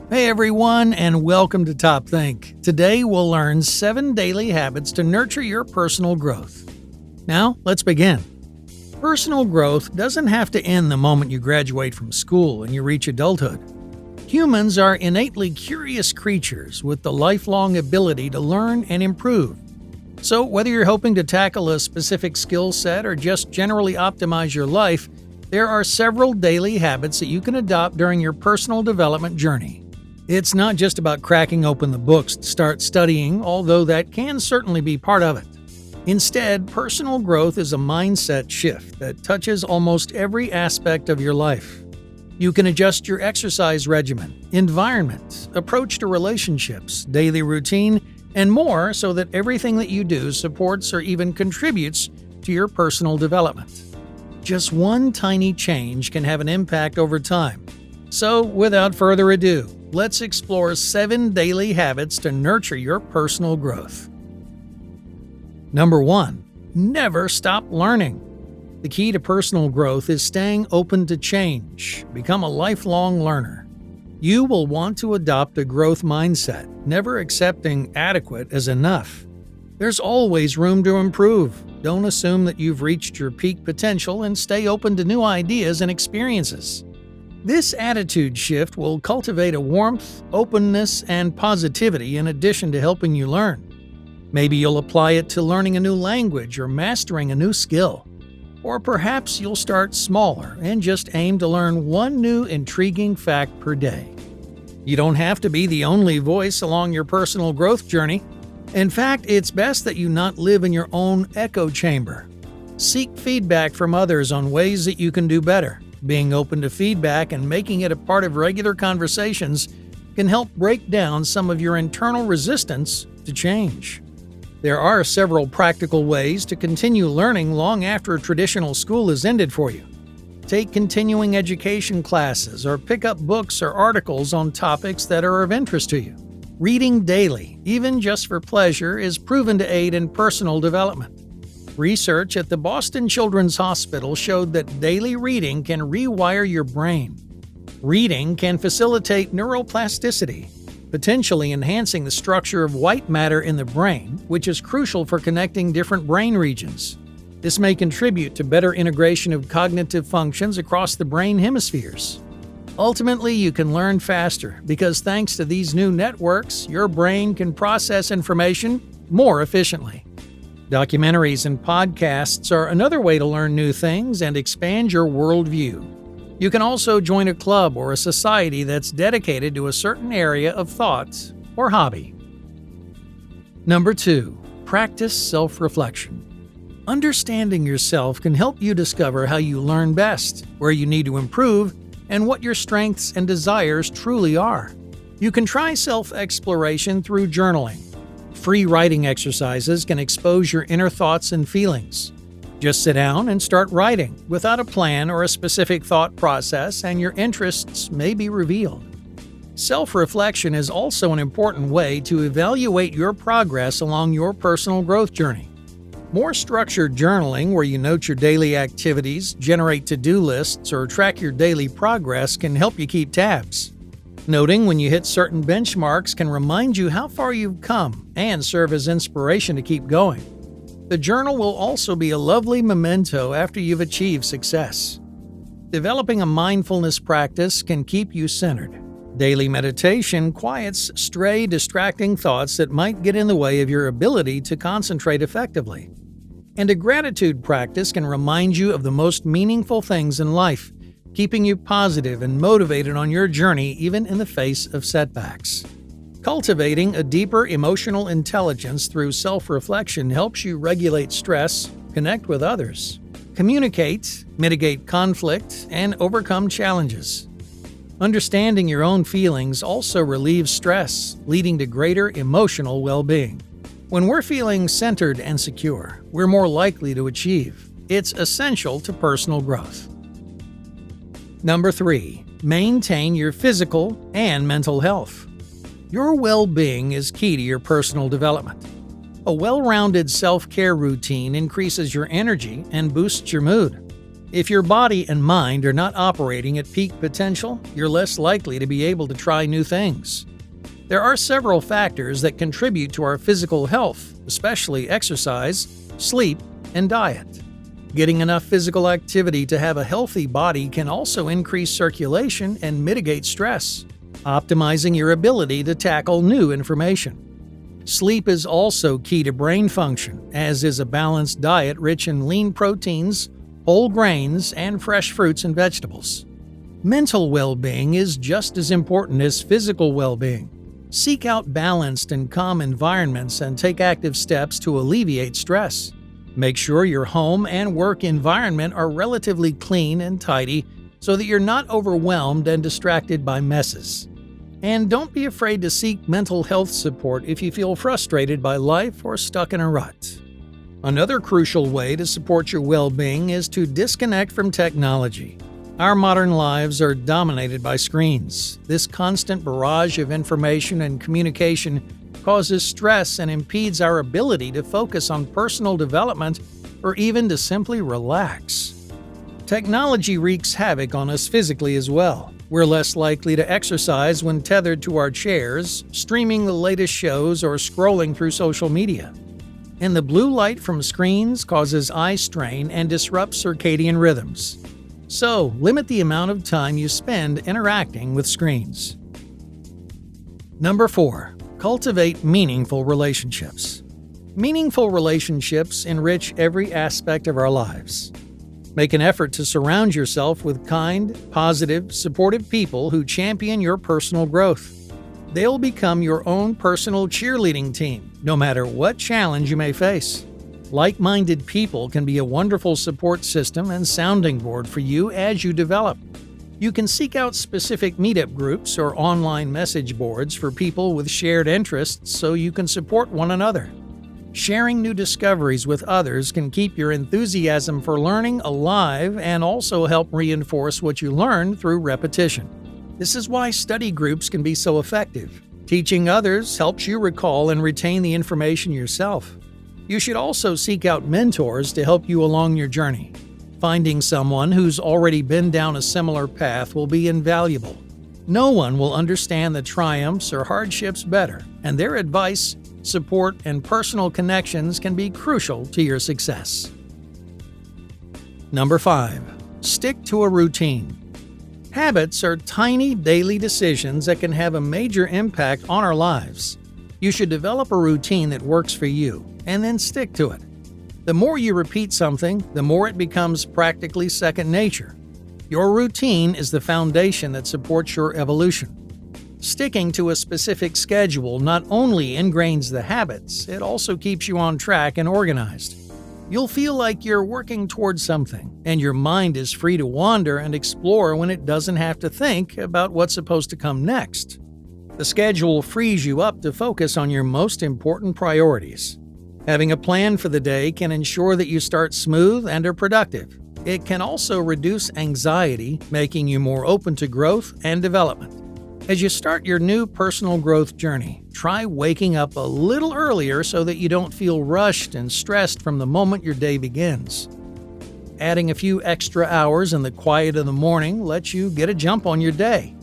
Hey everyone, and welcome to TopThink. Today we'll learn 7 daily habits to nurture your personal growth. Now, let's begin. Personal growth doesn't have to end the moment you graduate from school and you reach adulthood. Humans are innately curious creatures with the lifelong ability to learn and improve. So, whether you're hoping to tackle a specific skill set or just generally optimize your life, there are several daily habits that you can adopt during your personal development journey. It's not just about cracking open the books to start studying, although that can certainly be part of it. Instead, personal growth is a mindset shift that touches almost every aspect of your life. You can adjust your exercise regimen, environment, approach to relationships, daily routine, and more so that everything that you do supports or even contributes to your personal development. Just one tiny change can have an impact over time. So, without further ado, let's explore 7 daily habits to nurture your personal growth. Number 1. Never stop learning. The key to personal growth is staying open to change. Become a lifelong learner. You will want to adopt a growth mindset, never accepting adequate as enough. There's always room to improve. Don't assume that you've reached your peak potential and stay open to new ideas and experiences. This attitude shift will cultivate a warmth, openness, and positivity in addition to helping you learn. Maybe you'll apply it to learning a new language or mastering a new skill. Or perhaps you'll start smaller and just aim to learn one new intriguing fact per day. You don't have to be the only voice along your personal growth journey. In fact, it's best that you not live in your own echo chamber. Seek feedback from others on ways that you can do better. Being open to feedback and making it a part of regular conversations can help break down some of your internal resistance to change. There are several practical ways to continue learning long after traditional school is ended for you. Take continuing education classes or pick up books or articles on topics that are of interest to you. Reading daily, even just for pleasure, is proven to aid in personal development. Research at the Boston Children's Hospital showed that daily reading can rewire your brain. Reading can facilitate neuroplasticity, potentially enhancing the structure of white matter in the brain, which is crucial for connecting different brain regions. This may contribute to better integration of cognitive functions across the brain hemispheres. Ultimately, you can learn faster because thanks to these new networks, your brain can process information more efficiently. Documentaries and podcasts are another way to learn new things and expand your worldview. You can also join a club or a society that's dedicated to a certain area of thought or hobby. Number 2. Practice self-reflection. Understanding yourself can help you discover how you learn best, where you need to improve, and what your strengths and desires truly are. You can try self-exploration through journaling. Free writing exercises can expose your inner thoughts and feelings. Just sit down and start writing without a plan or a specific thought process, and your interests may be revealed. Self-reflection is also an important way to evaluate your progress along your personal growth journey. More structured journaling, where you note your daily activities, generate to-do lists, or track your daily progress, can help you keep tabs. Noting when you hit certain benchmarks can remind you how far you've come and serve as inspiration to keep going. The journal will also be a lovely memento after you've achieved success. Developing a mindfulness practice can keep you centered. Daily meditation quiets stray, distracting thoughts that might get in the way of your ability to concentrate effectively. And a gratitude practice can remind you of the most meaningful things in life, keeping you positive and motivated on your journey even in the face of setbacks. Cultivating a deeper emotional intelligence through self-reflection helps you regulate stress, connect with others, communicate, mitigate conflict, and overcome challenges. Understanding your own feelings also relieves stress, leading to greater emotional well-being. When we're feeling centered and secure, we're more likely to achieve. It's essential to personal growth. Number 3. Maintain your physical and mental health. Your well-being is key to your personal development. A well-rounded self-care routine increases your energy and boosts your mood. If your body and mind are not operating at peak potential, you're less likely to be able to try new things. There are several factors that contribute to our physical health, especially exercise, sleep, and diet. Getting enough physical activity to have a healthy body can also increase circulation and mitigate stress, optimizing your ability to tackle new information. Sleep is also key to brain function, as is a balanced diet rich in lean proteins, whole grains, and fresh fruits and vegetables. Mental well-being is just as important as physical well-being. Seek out balanced and calm environments and take active steps to alleviate stress. Make sure your home and work environment are relatively clean and tidy so that you're not overwhelmed and distracted by messes. And don't be afraid to seek mental health support if you feel frustrated by life or stuck in a rut. Another crucial way to support your well-being is to disconnect from technology. Our modern lives are dominated by screens. This constant barrage of information and communication causes stress and impedes our ability to focus on personal development or even to simply relax. Technology wreaks havoc on us physically as well. We're less likely to exercise when tethered to our chairs, streaming the latest shows, or scrolling through social media. And the blue light from screens causes eye strain and disrupts circadian rhythms. So, limit the amount of time you spend interacting with screens. Number 4. Cultivate meaningful relationships. Meaningful relationships enrich every aspect of our lives. Make an effort to surround yourself with kind, positive, supportive people who champion your personal growth. They'll become your own personal cheerleading team, no matter what challenge you may face. Like-minded people can be a wonderful support system and sounding board for you as you develop. You can seek out specific meetup groups or online message boards for people with shared interests so you can support one another. Sharing new discoveries with others can keep your enthusiasm for learning alive and also help reinforce what you learn through repetition. This is why study groups can be so effective. Teaching others helps you recall and retain the information yourself. You should also seek out mentors to help you along your journey. Finding someone who's already been down a similar path will be invaluable. No one will understand the triumphs or hardships better, and their advice, support, and personal connections can be crucial to your success. Number 5. Stick to a routine. Habits are tiny daily decisions that can have a major impact on our lives. You should develop a routine that works for you, and then stick to it. The more you repeat something, the more it becomes practically second nature. Your routine is the foundation that supports your evolution. Sticking to a specific schedule not only ingrains the habits, it also keeps you on track and organized. You'll feel like you're working towards something, and your mind is free to wander and explore when it doesn't have to think about what's supposed to come next. The schedule frees you up to focus on your most important priorities. Having a plan for the day can ensure that you start smooth and are productive. It can also reduce anxiety, making you more open to growth and development. As you start your new personal growth journey, try waking up a little earlier so that you don't feel rushed and stressed from the moment your day begins. Adding a few extra hours in the quiet of the morning lets you get a jump on your day.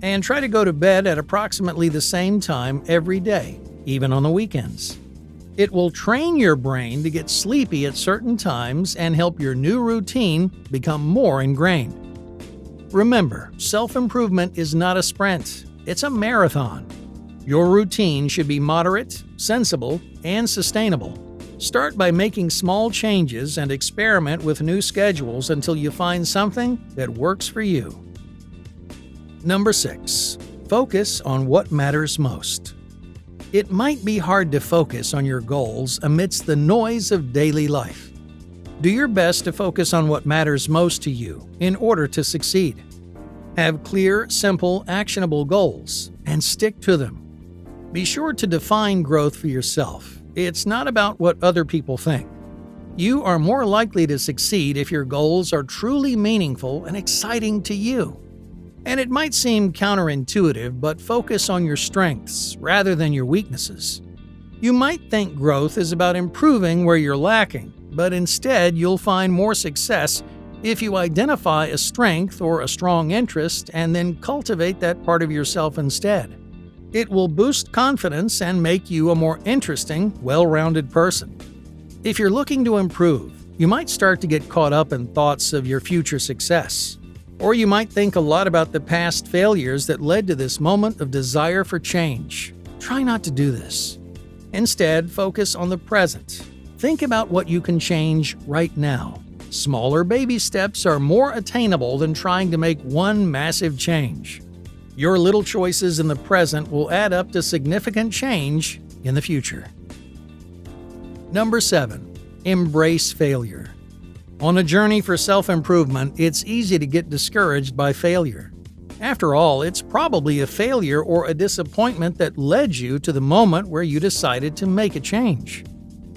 And try to go to bed at approximately the same time every day, even on the weekends. It will train your brain to get sleepy at certain times and help your new routine become more ingrained. Remember, self-improvement is not a sprint, it's a marathon. Your routine should be moderate, sensible, and sustainable. Start by making small changes and experiment with new schedules until you find something that works for you. Number 6. Focus on what matters most. It might be hard to focus on your goals amidst the noise of daily life. Do your best to focus on what matters most to you in order to succeed. Have clear, simple, actionable goals and stick to them. Be sure to define growth for yourself. It's not about what other people think. You are more likely to succeed if your goals are truly meaningful and exciting to you. And it might seem counterintuitive, but focus on your strengths rather than your weaknesses. You might think growth is about improving where you're lacking, but instead you'll find more success If you identify a strength or a strong interest and then cultivate that part of yourself instead, it will boost confidence and make you a more interesting, well-rounded person. If you're looking to improve, you might start to get caught up in thoughts of your future success. Or you might think a lot about the past failures that led to this moment of desire for change. Try not to do this. Instead, focus on the present. Think about what you can change right now. Smaller baby steps are more attainable than trying to make one massive change. Your little choices in the present will add up to significant change in the future. Number 7. Embrace failure. On a journey for self-improvement, it's easy to get discouraged by failure. After all, it's probably a failure or a disappointment that led you to the moment where you decided to make a change.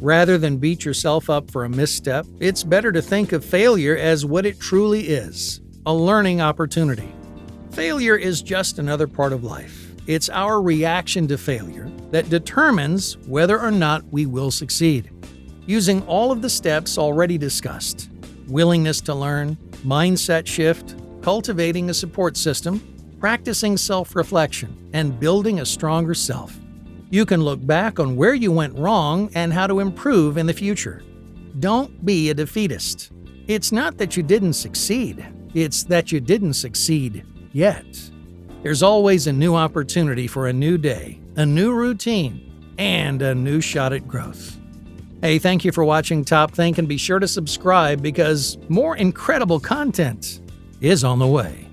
Rather than beat yourself up for a misstep, it's better to think of failure as what it truly is, a learning opportunity. Failure is just another part of life. It's our reaction to failure that determines whether or not we will succeed. Using all of the steps already discussed, willingness to learn, mindset shift, cultivating a support system, practicing self-reflection, and building a stronger self, you can look back on where you went wrong and how to improve in the future. Don't be a defeatist. It's not that you didn't succeed, it's that you didn't succeed yet. There's always a new opportunity for a new day, a new routine, and a new shot at growth. Hey, thank you for watching TopThink, and be sure to subscribe because more incredible content is on the way.